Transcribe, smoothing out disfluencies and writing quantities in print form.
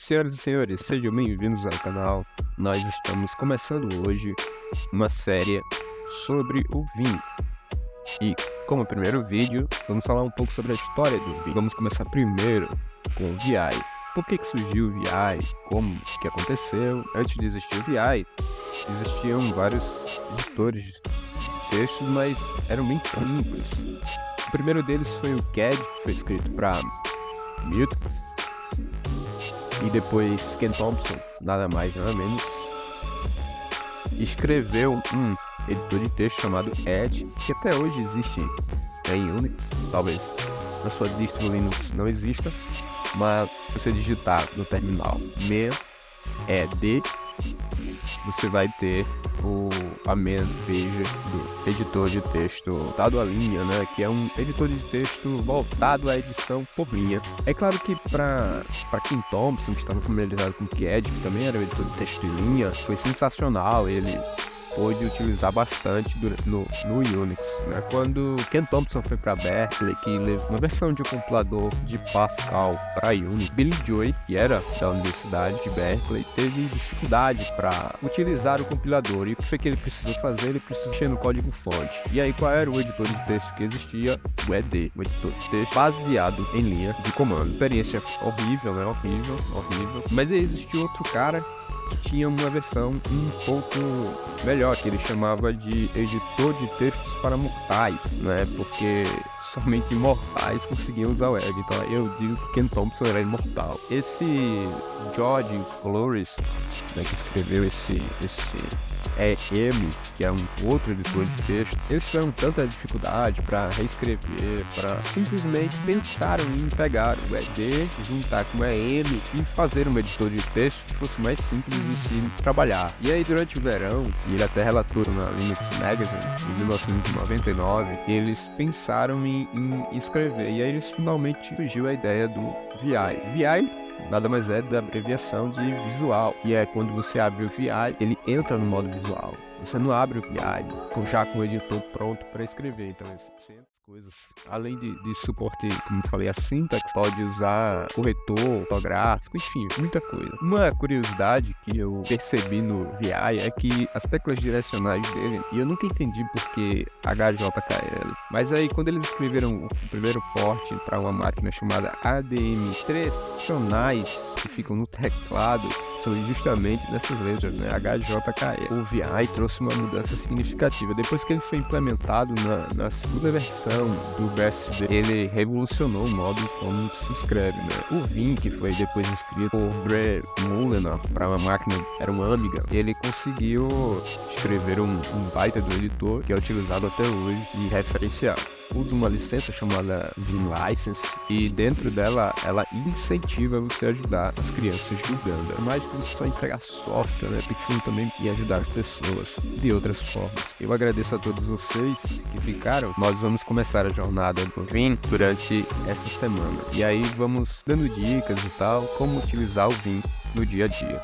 Senhoras e senhores, sejam bem-vindos ao canal. Nós estamos começando hoje uma série sobre o vinho. E como primeiro vídeo, vamos falar um pouco sobre a história do vinho. Vamos começar primeiro com o VI. Por que surgiu o VI? Como que aconteceu? Antes de existir o VI, existiam vários editores de textos, mas eram bem simples. O primeiro deles foi o CAD, que foi escrito para Mutex. E depois Ken Thompson, nada mais nada menos, escreveu um editor de texto chamado Edge, que até hoje existe em Unix. Talvez na sua distro Linux não exista, mas se você digitar no terminal MED, você vai ter a main page do editor de texto dado a linha, né? Que é um editor de texto voltado à edição por linha. É claro que para Ken Thompson, que estava familiarizado com o CAD, que também era um editor de texto em linha, foi sensacional. Ele pôde utilizar bastante no Unix, né? Quando Ken Thompson foi para Berkeley, que levou uma versão de um compilador de Pascal para Unix, Billy Joy, que era da Universidade de Berkeley, teve dificuldade para utilizar o compilador. E o que ele precisou fazer? Ele precisou mexer no código-fonte. E aí, qual era o editor de texto que existia? O ED, o editor de texto baseado em linha de comando. Experiência horrível, né? Horrível. Mas aí existiu outro cara que tinha uma versão um pouco melhor, que ele chamava de editor de textos para mortais, né? Porque somente imortais conseguiam usar o Edge. Então eu digo que Ken Thompson era imortal. Esse George Coulouris, né, que escreveu esse EM, que é um outro editor de texto, eles tiveram tanta dificuldade para reescrever, para simplesmente pensaram em pegar o ED, juntar com o EM e fazer um editor de texto que fosse mais simples de se trabalhar. E aí durante o verão, e ele até relatou na Linux Magazine em 1999, eles pensaram em escrever, e aí eles finalmente surgiu a ideia do VI. VI nada mais é da abreviação de visual, e é quando você abre o VI, ele entra no modo visual. Você não abre o VI já com o editor pronto para escrever. Então coisas, além de suporte, como eu falei, a syntax, pode usar corretor ortográfico, enfim, muita coisa. Uma curiosidade que eu percebi no VI é que as teclas direcionais dele, e eu nunca entendi porque HJKL, mas aí quando eles escreveram o primeiro port para uma máquina chamada ADM3, direcionais que ficam no teclado são justamente dessas letras, né? HJKL. O VI trouxe uma mudança significativa. Depois que ele foi implementado na segunda versão do BSD, ele revolucionou o modo como se escreve, né? O Vim, que foi depois escrito por Bre Mulliner para uma máquina, era um Amiga, ele conseguiu escrever um baita do editor que é utilizado até hoje e referenciado. Usa uma licença chamada Vim License, e dentro dela ela incentiva você a ajudar as crianças de Uganda. Mais que você só entregar software, né? Precisa também e ajudar as pessoas de outras formas. Eu agradeço a todos vocês que ficaram. Nós vamos começar a jornada do Vim durante essa semana. E aí vamos dando dicas e tal, como utilizar o Vim no dia a dia.